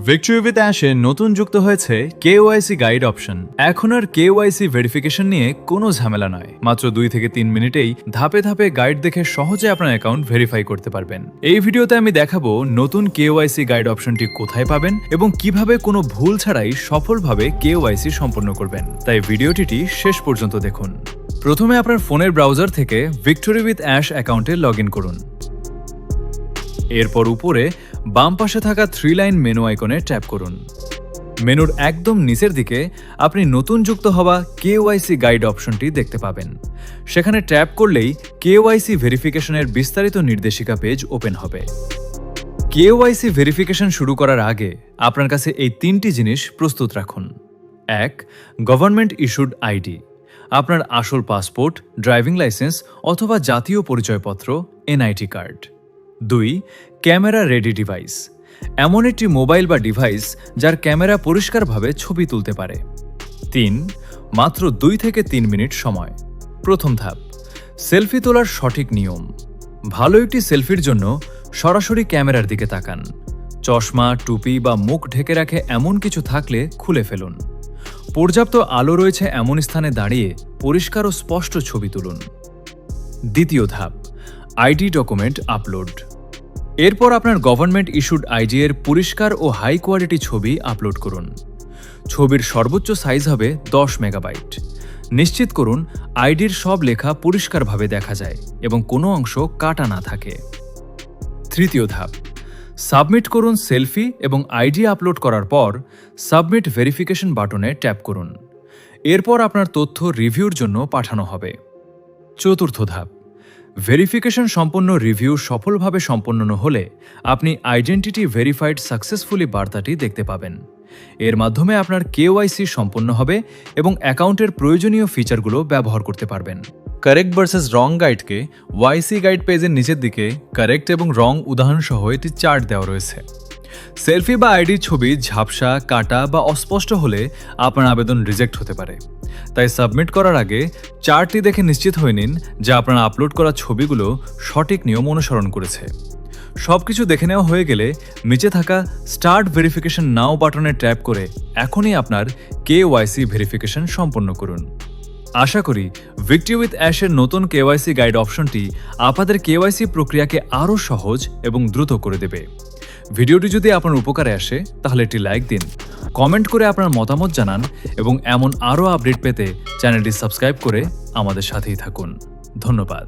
Victory with অ্যাশে নতুন যুক্ত হয়েছে কেওআইসি গাইড অপশন। এখন আর কেওআইসি ভেরিফিকেশন নিয়ে কোনো ঝামেলা নয়। মাত্র 2 থেকে 3 মিনিটেই ধাপে ধাপে গাইড দেখে সহজে আপনার অ্যাকাউন্ট ভেরিফাই করতে পারবেন। এই ভিডিওতে আমি দেখাবো নতুন কেওআইসি গাইড অপশনটি কোথায় পাবেন এবং কিভাবে কোনো ভুল ছাড়াই সফলভাবে কেওআইসি সম্পন্ন করবেন। তাই ভিডিওটি শেষ পর্যন্ত দেখুন। প্রথমে আপনার ফোনের ব্রাউজার থেকে ভিক্টরি উইথ অ্যাশ অ্যাকাউন্টে লগ ইন করুন। এরপর উপরে বাম পাশে থাকা 3 লাইন মেনু আইকনে ট্যাপ করুন। মেনুর একদম নিচের দিকে আপনি নতুন যুক্ত হওয়া কেওআইসি গাইড অপশনটি দেখতে পাবেন। সেখানে ট্যাপ করলেই কেওআইসি ভেরিফিকেশনের বিস্তারিত নির্দেশিকা পেজ ওপেন হবে। কেওআইসি ভেরিফিকেশন শুরু করার আগে আপনার কাছে এই 3টি জিনিস প্রস্তুত রাখুন। 1. গভর্নমেন্ট ইস্যুড আইডি, আপনার আসল পাসপোর্ট, ড্রাইভিং লাইসেন্স অথবা জাতীয় পরিচয়পত্র NIT card. 2. Camera ready device, এমন একটি মোবাইল বা ডিভাইস যার ক্যামেরা পরিষ্কারভাবে ছবি তুলতে পারে। 3. মাত্র 2 থেকে 3 মিনিট সময়। প্রথম ধাপ, সেলফি তোলার সঠিক নিয়ম। ভালো একটি সেলফির জন্য সরাসরি ক্যামেরার দিকে তাকান। চশমা, টুপি বা মুখ ঢেকে রাখে এমন কিছু থাকলে খুলে ফেলুন। পর্যাপ্ত আলো রয়েছে এমন স্থানে দাঁড়িয়ে পরিষ্কার ও স্পষ্ট ছবি তুলুন। দ্বিতীয় ধাপ, আইডি ডকুমেন্ট আপলোড। এরপর আপনার গভর্নমেন্ট ইস্যুড আইডি এর পরিষ্কার ও হাই কোয়ালিটি ছবি আপলোড করুন। ছবির সর্বোচ্চ সাইজ হবে 10 মেগাবাইট। নিশ্চিত করুন আইডির সব লেখা পরিষ্কারভাবে দেখা যায় এবং কোনো অংশ কাটা না থাকে। তৃতীয় ধাপ, সাবমিট করুন সেলফি এবং আইডি আপলোড করার পর সাবমিট ভেরিফিকেশন বাটনে ট্যাপ করুন। এরপর আপনার তথ্য রিভিউর জন্য পাঠানো হবে। চতুর্থ ধাপ, ভেরিফিকেশন সম্পন্ন রিভিউ সফলভাবে সম্পন্ন হলে আপনি আইডেন্টিটি ভেরিফাইড সাকসেসফুলি বার্তাটি দেখতে পাবেন। এর মাধ্যমে আপনার কেওআইসি সম্পন্ন হবে এবং অ্যাকাউন্টের প্রয়োজনীয় ফিচারগুলো ব্যবহার করতে পারবেন। কারেক্ট ভার্সেস রং গাইডকে ওয়াইসি গাইড পেজের নিচের দিকে কারেক্ট এবং রং উদাহরণ সহ একটি চার্ট দেওয়া রয়েছে। সেলফি বা আইডির ছবি ঝাপসা, কাটা বা অস্পষ্ট হলে আপনার আবেদন রিজেক্ট হতে পারে। তাই সাবমিট করার আগে চার্টটি দেখে নিশ্চিত হয়ে নিন যে আপনার আপলোড করা ছবিগুলো সঠিক নিয়ম অনুসরণ করেছে। সবকিছু দেখে নেওয়া হয়ে গেলে নিচে থাকা স্টার্ট ভেরিফিকেশন নাও বাটনে ট্যাপ করে এখনই আপনার কেওআইসি ভেরিফিকেশন সম্পন্ন করুন। আশা করি ভিক্টরি উইথ অ্যাশের নতুন কেওআইসি গাইড অপশনটি আপনাদের কেওআইসি প্রক্রিয়াকে আরও সহজ এবং দ্রুত করে দেবে। ভিডিওটি যদি আপনার উপকারে আসে তাহলে একটি লাইক দিন, কমেন্ট করে আপনার মতামত জানান এবং এমন আরও আপডেট পেতে চ্যানেলটি সাবস্ক্রাইব করে আমাদের সাথেই থাকুন। ধন্যবাদ।